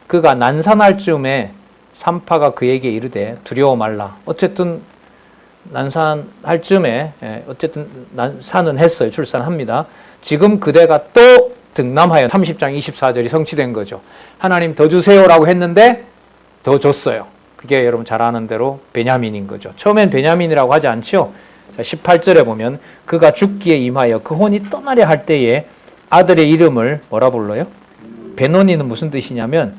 그가 난산할 즈음에 산파가 그에게 이르되 두려워 말라. 어쨌든 난산할 즈음에 어쨌든 난산은 했어요. 출산합니다. 지금 그대가 또 등남하여 30장 24절이 성취된 거죠. 하나님 더 주세요라고 했는데 더 줬어요. 그게 여러분 잘 아는 대로 베냐민인 거죠. 처음엔 베냐민이라고 하지 않죠. 자, 18절에 보면 그가 죽기에 임하여 그 혼이 떠나려 할 때에 아들의 이름을 뭐라 불러요? 베노니는 무슨 뜻이냐면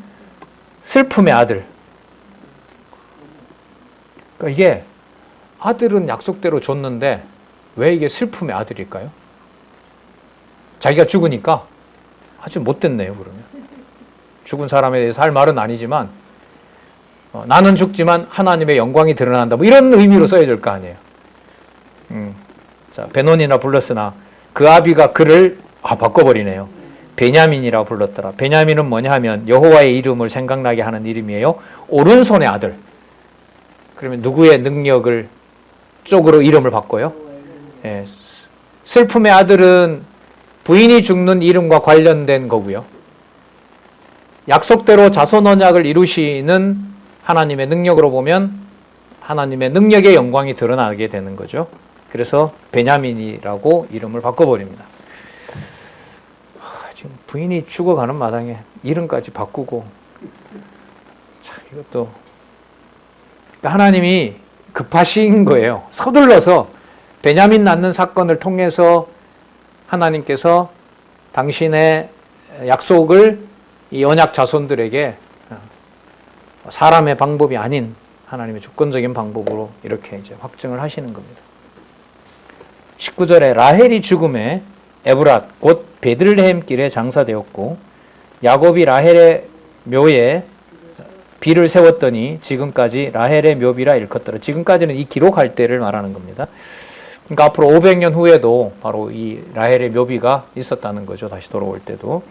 슬픔의 아들. 그러니까 이게 아들은 약속대로 줬는데 왜 이게 슬픔의 아들일까요? 자기가 죽으니까 아주 못됐네요. 그러면 죽은 사람에 대해서 할 말은 아니지만 나는 죽지만 하나님의 영광이 드러난다. 뭐 이런 의미로 써야 될 거 아니에요. 자, 베논이나 불렀으나 그 아비가 그를 바꿔버리네요. 베냐민이라고 불렀더라. 베냐민은 뭐냐 하면 여호와의 이름을 생각나게 하는 이름이에요. 오른손의 아들. 그러면 누구의 능력을 쪽으로 이름을 바꿔요? 예. 슬픔의 아들은 부인이 죽는 이름과 관련된 거고요. 약속대로 자손 언약을 이루시는 하나님의 능력으로 보면 하나님의 능력의 영광이 드러나게 되는 거죠. 그래서 베냐민이라고 이름을 바꿔버립니다. 지금 부인이 죽어가는 마당에 이름까지 바꾸고, 참 이것도 하나님이 급하신 거예요. 서둘러서 베냐민 낳는 사건을 통해서 하나님께서 당신의 약속을 이 언약 자손들에게 사람의 방법이 아닌 하나님의 주권적인 방법으로 이렇게 이제 확증을 하시는 겁니다. 19절에 라헬이 죽음에 에브랏 곧 베들레헴 길에 장사되었고 야곱이 라헬의 묘에 비를 세웠더니 지금까지 라헬의 묘비라 일컫더라. 지금까지는 이 기록할 때를 말하는 겁니다. 그러니까 앞으로 500년 후에도 바로 이 라헬의 묘비가 있었다는 거죠. 다시 돌아올 때도.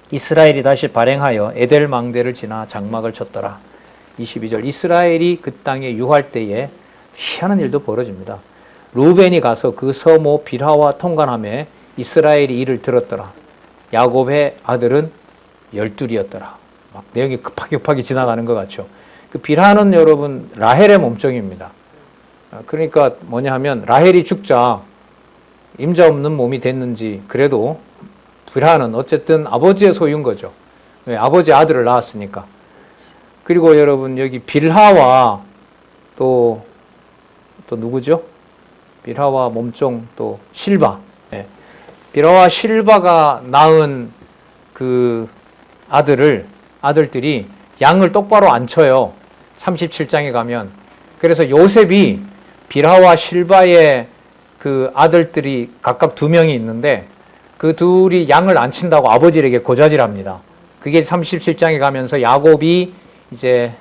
이스라엘이 다시 발행하여 에델 망대를 지나 장막을 쳤더라. 22절 이스라엘이 그 땅에 유할 때에 희한한 일도 벌어집니다. 루벤이 가서 그 서모 빌하와 통관함에 이스라엘이 이를 들었더라. 야곱의 아들은 12이었더라. 막 내용이 급하게 지나가는 것 같죠. 그 빌하는 여러분 라헬의 몸종입니다. 그러니까 뭐냐 하면 라헬이 죽자 임자 없는 몸이 됐는지 그래도 빌하는 어쨌든 아버지의 소유인 거죠. 왜? 아버지 아들을 낳았으니까. 그리고 여러분 여기 빌하와 또 누구죠? 빌하와 몸종 또 실바. 네. 빌하와 실바가 낳은 그 아들들이 양을 똑바로 안 쳐요. 37장에 가면. 그래서 요셉이 빌하와 실바의 그 아들들이 각각 2명이 있는데 그 둘이 양을 안 친다고 아버지에게 고자질합니다. 그게 37장에 가면서 야곱이 이제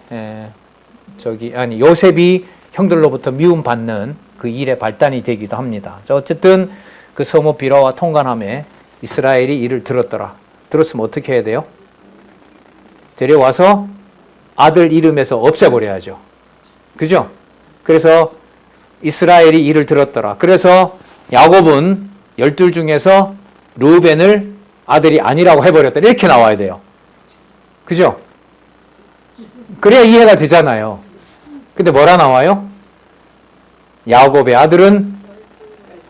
요셉이 형들로부터 미움받는 그 일의 발단이 되기도 합니다. 자, 어쨌든 그 서모 비라와 통관함에 이스라엘이 이를 들었더라. 들었으면 어떻게 해야 돼요? 데려와서 아들 이름에서 없애버려야죠. 그죠? 그래서 이스라엘이 이를 들었더라. 그래서 야곱은 12 중에서 르우벤을 아들이 아니라고 해버렸다. 이렇게 나와야 돼요. 그죠? 그래야 이해가 되잖아요. 근데 뭐라 나와요? 야곱의 아들은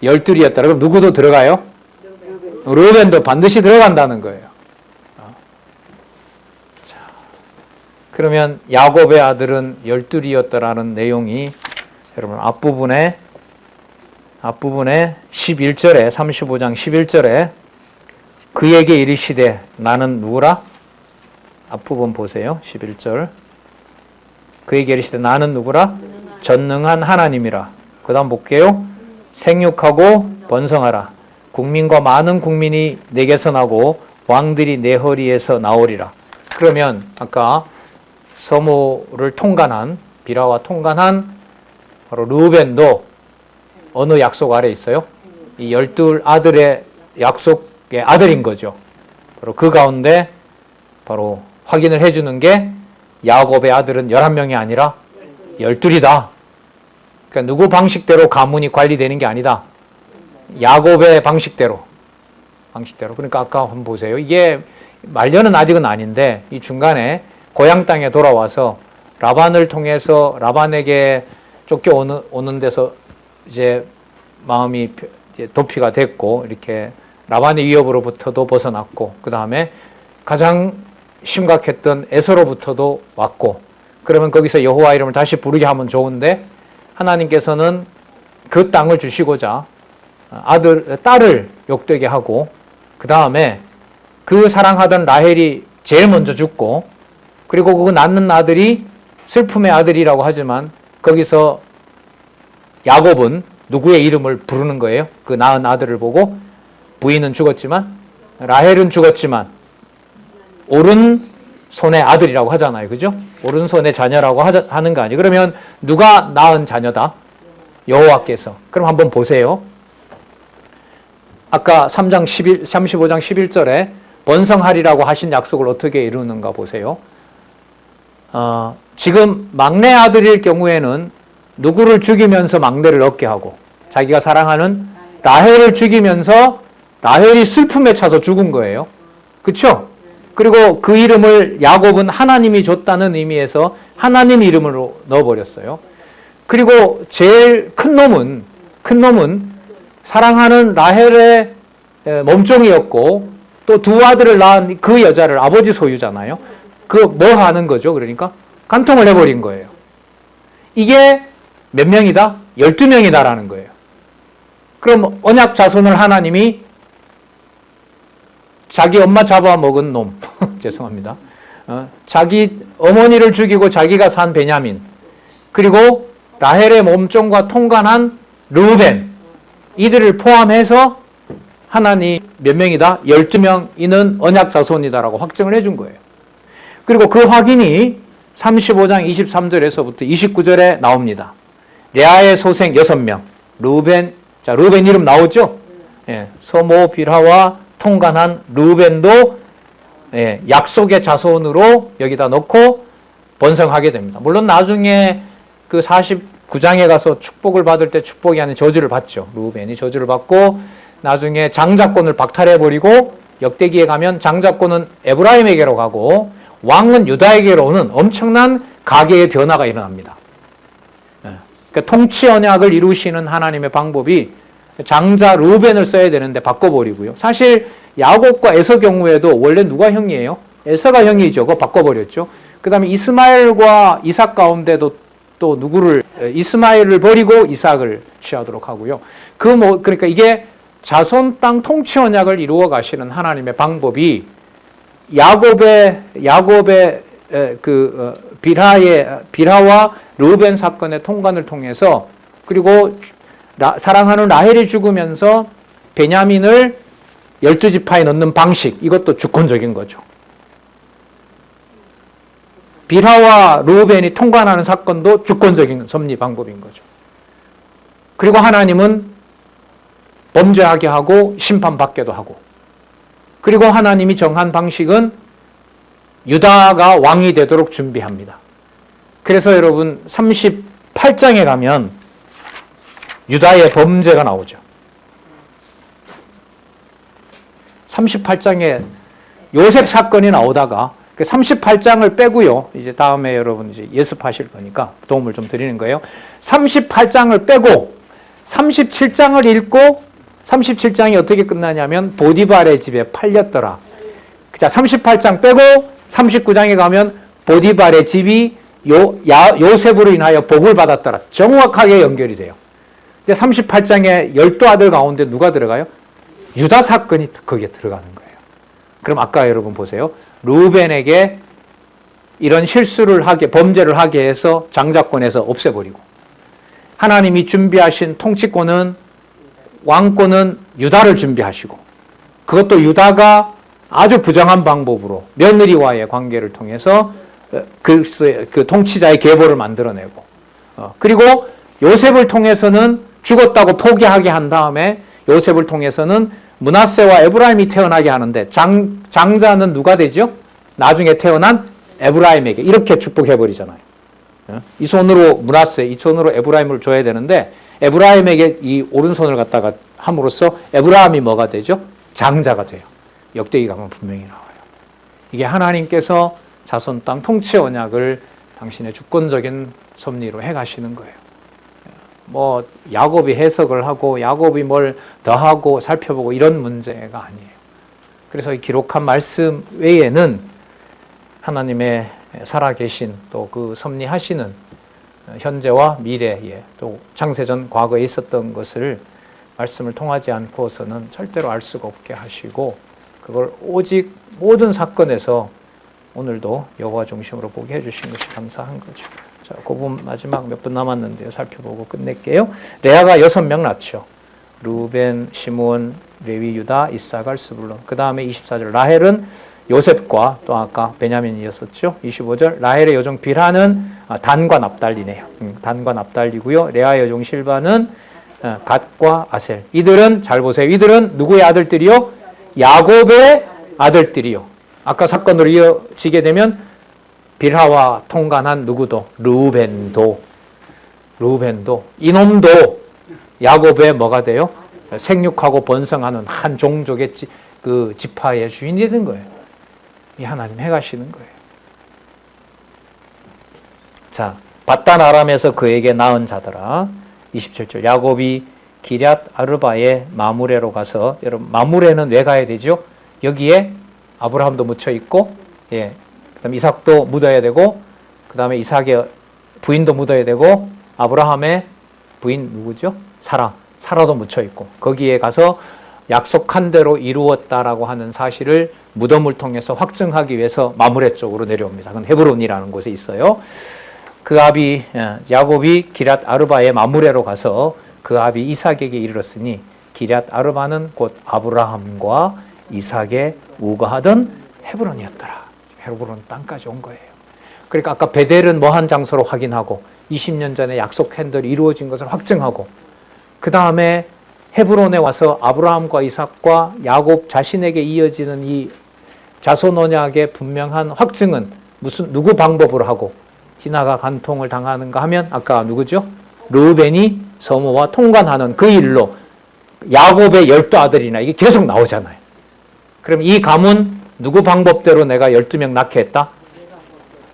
12이었다. 그럼 누구도 들어가요? 르우벤도 반드시 들어간다는 거예요. 자, 그러면 야곱의 아들은 12이었다라는 내용이 여러분 앞부분에 11절에 35장 11절에 그에게 이르시되 나는 누구라? 앞부분 보세요. 11절. 그에게 이르시되 나는 누구라? 전능한 하나님이라. 그 다음 볼게요. 생육하고 번성하라. 국민과 많은 국민이 내게서 나고 왕들이 내 허리에서 나오리라. 그러면 아까 서모를 통관한 비라와 통관한 바로 르우벤도 어느 약속 아래 있어요? 이 12 아들의 약속의 아들인 거죠. 바로 그 가운데 바로 확인을 해주는 게 야곱의 아들은 11명이 아니라 12이다. 그러니까 누구 방식대로 가문이 관리되는 게 아니다. 야곱의 방식대로. 그러니까 아까 한번 보세요. 이게 말년은 아직은 아닌데 이 중간에 고향 땅에 돌아와서 라반을 통해서 라반에게 쫓겨오는 데서 이제 마음이 이제 도피가 됐고 이렇게 라반의 위협으로부터도 벗어났고 그 다음에 가장 심각했던 에서로부터도 왔고 그러면 거기서 여호와 이름을 다시 부르게 하면 좋은데 하나님께서는 그 땅을 주시고자 딸을 욕되게 하고 그 다음에 그 사랑하던 라헬이 제일 먼저 죽고 그리고 그 낳는 아들이 슬픔의 아들이라고 하지만 거기서 야곱은 누구의 이름을 부르는 거예요? 그 낳은 아들을 보고 부인은 죽었지만 라헬은 죽었지만 오른손의 아들이라고 하잖아요. 그죠? 오른손의 자녀라고 하는 거 아니에요. 그러면 누가 낳은 자녀다? 여호와께서. 그럼 한번 보세요. 아까 35장 11절에 번성하리라고 하신 약속을 어떻게 이루는가 보세요. 지금 막내 아들일 경우에는 누구를 죽이면서 막내를 얻게 하고 자기가 사랑하는 라헬을 죽이면서 라헬이 슬픔에 차서 죽은 거예요. 그렇죠? 그리고 그 이름을 야곱은 하나님이 줬다는 의미에서 하나님 이름으로 넣어버렸어요. 그리고 제일 큰 놈은 사랑하는 라헬의 몸종이었고 또 두 아들을 낳은 그 여자를 아버지 소유잖아요. 그 뭐 하는 거죠? 그러니까 간통을 해버린 거예요. 이게 몇 명이다? 12명이다라는 거예요. 그럼 언약 자손을 하나님이 자기 엄마 잡아먹은 놈 죄송합니다. 자기 어머니를 죽이고 자기가 산 베냐민 그리고 라헬의 몸종과 통관한 르우벤 이들을 포함해서 하나님 몇 명이다? 12명이는 언약 자손이다라고 확정을 해준 거예요. 그리고 그 확인이 35장 23절에서부터 29절에 나옵니다. 레아의 소생 6명 르우벤 이름 나오죠? 예, 서모 빌하와 통관한 르우벤도 약속의 자손으로 여기다 넣고 번성하게 됩니다. 물론 나중에 그 49장에 가서 축복을 받을 때 축복이 아닌 저주를 받죠. 르우벤이 저주를 받고 나중에 장자권을 박탈해버리고 역대기에 가면 장자권은 에브라임에게로 가고 왕은 유다에게로 오는 엄청난 가계의 변화가 일어납니다. 그러니까 통치 언약을 이루시는 하나님의 방법이 장자 르우벤을 써야 되는데 바꿔버리고요. 사실 야곱과 에서 경우에도 원래 누가 형이에요? 에서가 형이죠. 그거 바꿔버렸죠. 그 다음에 이스마엘과 이삭 가운데도 또 누구를 이스마엘을 버리고 이삭을 취하도록 하고요. 그러니까 이게 자손 땅 통치 언약을 이루어 가시는 하나님의 방법이 야곱의 빌하와 르우벤 사건의 통관을 통해서 그리고 사랑하는 라헬이 죽으면서 베냐민을 12지파에 넣는 방식 이것도 주권적인 거죠. 빌하와 르우벤이 통관하는 사건도 주권적인 섭리 방법인 거죠. 그리고 하나님은 범죄하게 하고 심판받게도 하고, 그리고 하나님이 정한 방식은 유다가 왕이 되도록 준비합니다. 그래서 여러분 38장에 가면 유다의 범죄가 나오죠. 38장에 요셉 사건이 나오다가 38장을 빼고요. 이제 다음에 여러분 이제 예습하실 거니까 도움을 좀 드리는 거예요. 38장을 빼고 37장을 읽고 37장이 어떻게 끝나냐면 보디발의 집에 팔렸더라. 자, 38장 빼고 39장에 가면 보디발의 집이 요셉으로 인하여 복을 받았더라. 정확하게 연결이 돼요. 근데 38장에 12아들 가운데 누가 들어가요? 유다 사건이 거기에 들어가는 거예요. 그럼 아까 여러분 보세요. 루벤에게 이런 실수를 하게, 범죄를 하게 해서 장자권에서 없애버리고, 하나님이 준비하신 통치권은, 왕권은 유다를 준비하시고, 그것도 유다가 아주 부정한 방법으로 며느리와의 관계를 통해서 그 통치자의 계보를 만들어내고, 그리고 요셉을 통해서는 죽었다고 포기하게 한 다음에 요셉을 통해서는 므낫세와 에브라임이 태어나게 하는데, 장자는 누가 되죠? 나중에 태어난 에브라임에게 이렇게 축복해버리잖아요. 이 손으로 므낫세, 이 손으로 에브라임을 줘야 되는데 에브라임에게 이 오른손을 갖다가 함으로써 에브라임이 뭐가 되죠? 장자가 돼요. 역대기 가면 분명히 나와요. 이게 하나님께서 자손 땅 통치 언약을 당신의 주권적인 섭리로 해가시는 거예요. 뭐 야곱이 해석을 하고 야곱이 뭘 더하고 살펴보고 이런 문제가 아니에요. 그래서 이 기록한 말씀 외에는 하나님의 살아계신 또 그 섭리하시는 현재와 미래에 또 창세전 과거에 있었던 것을 말씀을 통하지 않고서는 절대로 알 수가 없게 하시고, 그걸 오직 모든 사건에서 오늘도 여호와 중심으로 보게 해주신 것이 감사한 거죠. 자, 그 부분 마지막 몇 분 남았는데요. 살펴보고 끝낼게요. 레아가 6명 낳죠. 루벤, 시므온, 레위, 유다, 이사갈, 스불론. 그 다음에 24절 라헬은 요셉과 또 아까 베냐민이었었죠. 25절 라헬의 여종 빌하는 단과 납달리네요. 단과 납달리고요. 레아의 여종 실바는 갓과 아셀. 이들은 잘 보세요. 이들은 누구의 아들들이요? 야곱의 아들들이요. 아까 사건으로 이어지게 되면 빌하와 통관한 누구도? 루벤도. 이놈도 야곱의 뭐가 돼요? 생육하고 번성하는 한 종족의 그 지파의 주인이 되는 거예요. 이 하나님 해가시는 거예요. 자, 바단 아람에서 그에게 낳은 자들아. 27절 야곱이 기럇 아르바의 마므레로 가서, 여러분 마므레는 왜 가야 되죠? 여기에 아브라함도 묻혀 있고, 예, 그다음 이삭도 묻어야 되고, 그다음에 이삭의 부인도 묻어야 되고, 아브라함의 부인 누구죠? 사라도 묻혀 있고, 거기에 가서 약속한 대로 이루었다라고 하는 사실을 무덤을 통해서 확증하기 위해서 마므레 쪽으로 내려옵니다. 그건 헤브론이라는 곳에 있어요. 그 아비 야곱이 기럇 아르바의 마므레로 가서 그 아비 이삭에게 이르렀으니 기럇 아르바는 곧 아브라함과 이삭의 우거하던 헤브론이었더라. 헤브론 땅까지 온 거예요. 그러니까 아까 베델은 뭐한 장소로 확인하고 20년 전에 약속한 대로 이루어진 것을 확증하고, 그 다음에 헤브론에 와서 아브라함과 이삭과 야곱 자신에게 이어지는 이 자손 언약의 분명한 확증은 누구 방법으로 하고 지나가 간통을 당하는가 하면 아까 누구죠? 르우벤이 서모와 통관하는 그 일로 야곱의 12아들이나 이게 계속 나오잖아요. 그럼 이 가문 누구 방법대로 내가 12명 낳게 했다?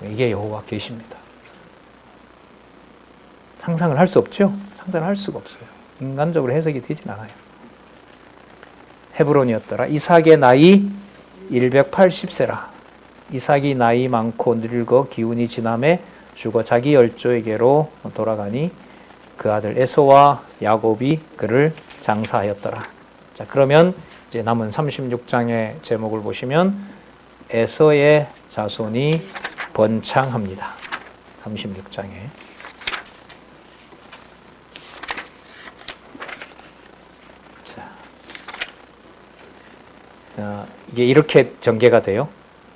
이게 여호와 계십니다. 상상을 할 수 없죠? 상상을 할 수가 없어요. 인간적으로 해석이 되진 않아요. 헤브론이었더라. 이삭의 나이 180세라. 이삭이 나이 많고 늙어 기운이 지남에 죽어 자기 열조에게로 돌아가니 그 아들 에서와 야곱이 그를 장사하였더라. 자, 그러면 이제 남은 36장의 제목을 보시면 에서의 자손이 번창합니다. 36장에. 이게 이렇게 전개가 돼요.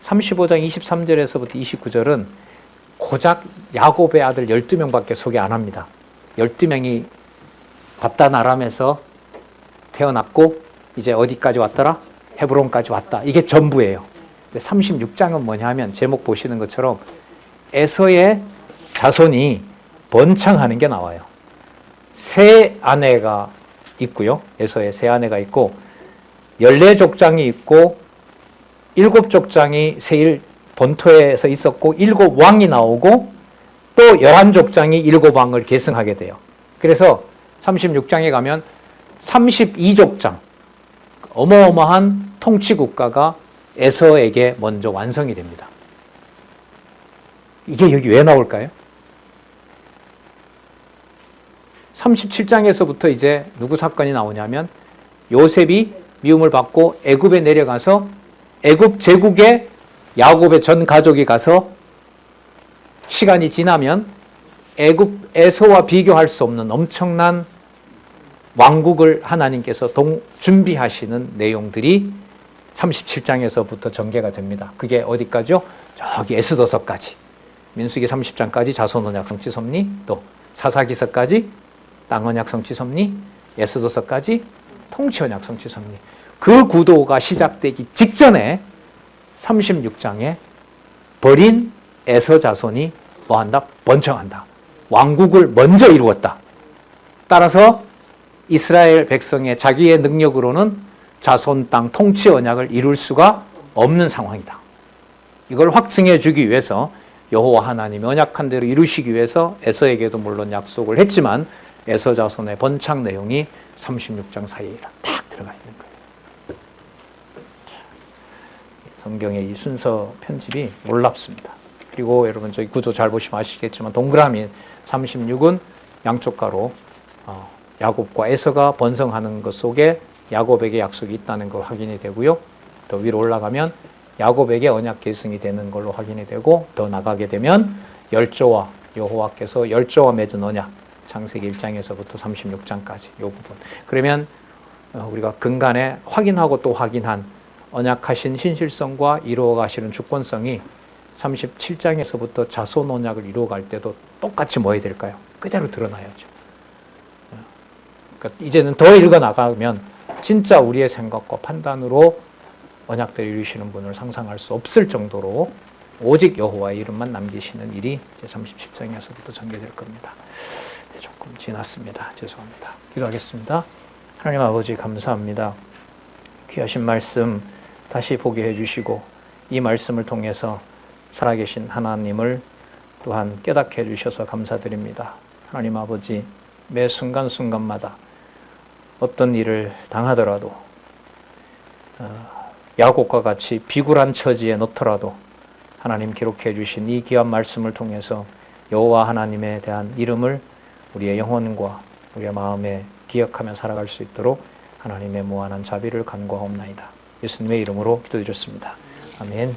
35장 23절에서부터 29절은 고작 야곱의 아들 12명밖에 소개 안 합니다. 12명이 바단 아람에서 태어났고 이제 어디까지 왔더라? 헤브론까지 왔다. 이게 전부예요. 36장은 뭐냐 하면 제목 보시는 것처럼 에서의 자손이 번창하는 게 나와요. 세 아내가 있고요. 에서의 세 아내가 있고 14족장이 있고 7족장이 세일 본토에서 있었고 7왕이 나오고 또 11족장이 7왕을 계승하게 돼요. 그래서 36장에 가면 32족장 어마어마한 통치국가가 에서에게 먼저 완성이 됩니다. 이게 여기 왜 나올까요? 37장에서부터 이제 누구 사건이 나오냐면 요셉이 미움을 받고 애굽에 내려가서 애굽 제국에 야곱의 전 가족이 가서 시간이 지나면 애굽에서와 비교할 수 없는 엄청난 왕국을 하나님께서 준비하시는 내용들이 37장에서부터 전개가 됩니다. 그게 어디까지요? 저기 에스더서까지. 민수기 30장까지 자손언약 성취 섭리, 또 사사기서까지 땅언약 성취 섭리, 에스더서까지 통치언약 성취 섭리. 그 구도가 시작되기 직전에 36장에 버린 에서 자손이 뭐한다? 번창한다. 왕국을 먼저 이루었다. 따라서 이스라엘 백성의 자기의 능력으로는 자손 땅 통치 언약을 이룰 수가 없는 상황이다. 이걸 확증해 주기 위해서 여호와 하나님이 언약한 대로 이루시기 위해서 에서에게도 물론 약속을 했지만 에서 자손의 번창 내용이 36장 사이에 딱 들어가 있는 거예요. 성경의 이 순서 편집이 놀랍습니다. 그리고 여러분 저기 구조 잘 보시면 아시겠지만 동그라미 36은 양쪽 가로 야곱과 에서가 번성하는 것 속에 야곱에게 약속이 있다는 거 확인이 되고요. 더 위로 올라가면 야곱에게 언약 계승이 되는 걸로 확인이 되고 더 나가게 되면 열조와 여호와께서 열조와 맺은 언약 창세기 1장에서부터 36장까지 이 부분. 그러면 우리가 근간에 확인하고 또 확인한 언약하신 신실성과 이루어가시는 주권성이 37장에서부터 자손 언약을 이루어갈 때도 똑같이 뭐 해야 될까요? 그대로 드러나야죠. 그러니까 이제는 더 읽어나가면 진짜 우리의 생각과 판단으로 언약대로 이루시는 분을 상상할 수 없을 정도로 오직 여호와의 이름만 남기시는 일이 이제 37장에서부터 전개될 겁니다. 네, 조금 지났습니다. 죄송합니다. 기도하겠습니다. 하나님 아버지 감사합니다. 귀하신 말씀 다시 보게 해주시고 이 말씀을 통해서 살아계신 하나님을 또한 깨닫게 해주셔서 감사드립니다. 하나님 아버지 매 순간순간마다 어떤 일을 당하더라도 야곱과 같이 비굴한 처지에 놓더라도 하나님 기록해 주신 이 귀한 말씀을 통해서 여호와 하나님에 대한 이름을 우리의 영혼과 우리의 마음에 기억하며 살아갈 수 있도록 하나님의 무한한 자비를 간구하옵나이다. 예수님의 이름으로 기도드렸습니다. 아멘.